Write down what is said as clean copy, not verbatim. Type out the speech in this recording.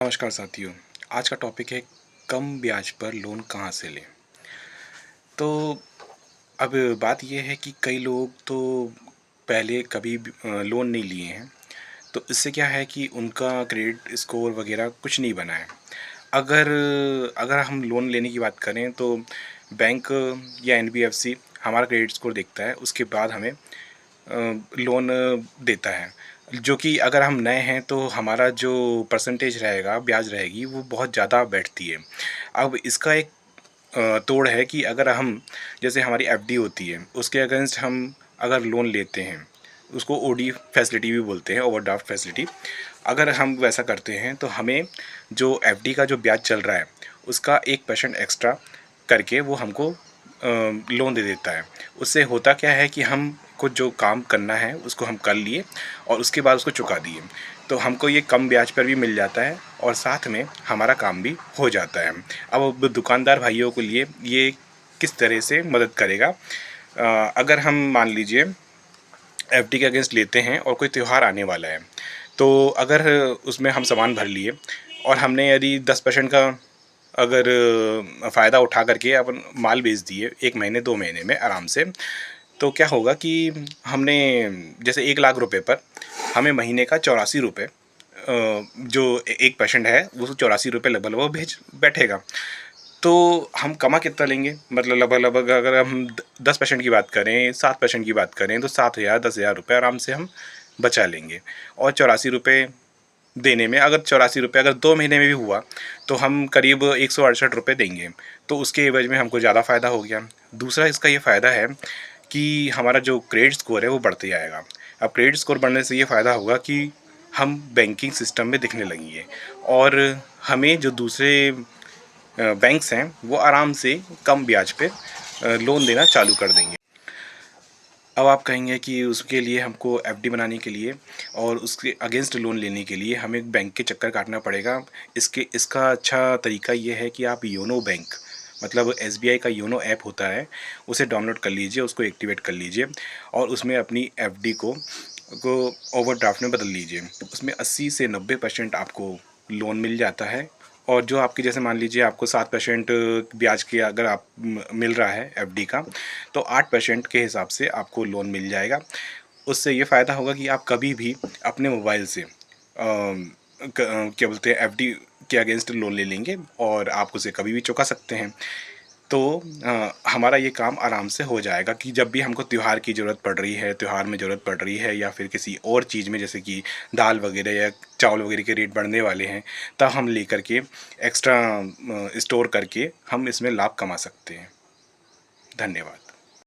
नमस्कार साथियों। आज का टॉपिक है कम ब्याज पर लोन कहाँ से लें। तो अब बात ये है कि कई लोग तो पहले कभी भी लोन नहीं लिए हैं, तो इससे क्या है कि उनका क्रेडिट स्कोर वगैरह कुछ नहीं बना है। अगर अगर हम लोन लेने की बात करें तो बैंक या एनबीएफसी हमारा क्रेडिट स्कोर देखता है, उसके बाद हमें लोन देता है। जो कि अगर हम नए हैं तो हमारा जो परसेंटेज रहेगा, ब्याज रहेगी, वो बहुत ज़्यादा बैठती है। अब इसका एक तोड़ है कि अगर हम, जैसे हमारी एफडी होती है, उसके अगेंस्ट हम अगर लोन लेते हैं, उसको ओडी फैसिलिटी भी बोलते हैं, ओवरड्राफ्ट फैसिलिटी। अगर हम वैसा करते हैं तो हमें जो एफडी का जो ब्याज चल रहा है, उसका 1% एक्स्ट्रा करके वो हमको लोन दे देता है। उससे होता क्या है कि हमको जो काम करना है उसको हम कर लिए और उसके बाद उसको चुका दिए, तो हमको ये कम ब्याज पर भी मिल जाता है और साथ में हमारा काम भी हो जाता है। अब दुकानदार भाइयों के लिए ये किस तरह से मदद करेगा। अगर हम मान लीजिए एफडी के अगेंस्ट लेते हैं और कोई त्यौहार आने वाला है, तो अगर उसमें हम सामान भर लिए और हमने यदि 10% का अगर फ़ायदा उठा करके अपन माल बेच दिए 1 महीने 2 महीने में आराम से, तो क्या होगा कि हमने जैसे 1 लाख रुपए पर हमें महीने का 84 रुपये, जो 1% है वो 84 रुपये लगभग लगभग भेज बैठेगा। तो हम कमा कितना लेंगे, मतलब लगभग लगभग अगर हम 10% की बात करें, 7% की बात करें, तो 7,000 10,000 रुपये आराम से हम बचा लेंगे। और 84 रुपये देने में, अगर 84 रुपये अगर 2 महीने में भी हुआ तो हम करीब 168 रुपये देंगे, तो उसके एवज में हमको ज़्यादा फ़ायदा हो गया। दूसरा इसका ये फ़ायदा है कि हमारा जो क्रेडिट स्कोर है वो बढ़ते जाएगा। अब क्रेडिट स्कोर बढ़ने से ये फ़ायदा होगा कि हम बैंकिंग सिस्टम में दिखने लगेंगे और हमें जो दूसरे बैंक्स हैं वो आराम से कम ब्याज पे लोन देना चालू कर देंगे। अब आप कहेंगे कि उसके लिए हमको एफडी बनाने के लिए और उसके अगेंस्ट लोन लेने के लिए हमें बैंक के चक्कर काटना पड़ेगा। इसका अच्छा तरीका ये है कि आप योनो बैंक, मतलब एसबीआई का योनो ऐप होता है, उसे डाउनलोड कर लीजिए, उसको एक्टिवेट कर लीजिए और उसमें अपनी एफडी को ओवरड्राफ्ट में बदल लीजिए। उसमें 80 से 90% आपको लोन मिल जाता है। और जो आपके, जैसे मान लीजिए आपको 7% ब्याज के अगर आप मिल रहा है एफडी का, तो 8% के हिसाब से आपको लोन मिल जाएगा। उससे ये फ़ायदा होगा कि आप कभी भी अपने मोबाइल से क्या बोलते हैं, एफडी के अगेंस्ट लोन ले लेंगे और आप उसे कभी भी चुका सकते हैं। तो हमारा ये काम आराम से हो जाएगा कि जब भी हमको त्योहार की ज़रूरत पड़ रही है, त्योहार में ज़रूरत पड़ रही है, या फिर किसी और चीज़ में, जैसे कि दाल वगैरह या चावल वगैरह के रेट बढ़ने वाले हैं, तब हम लेकर के एक्स्ट्रा स्टोर करके हम इसमें लाभ कमा सकते हैं। धन्यवाद।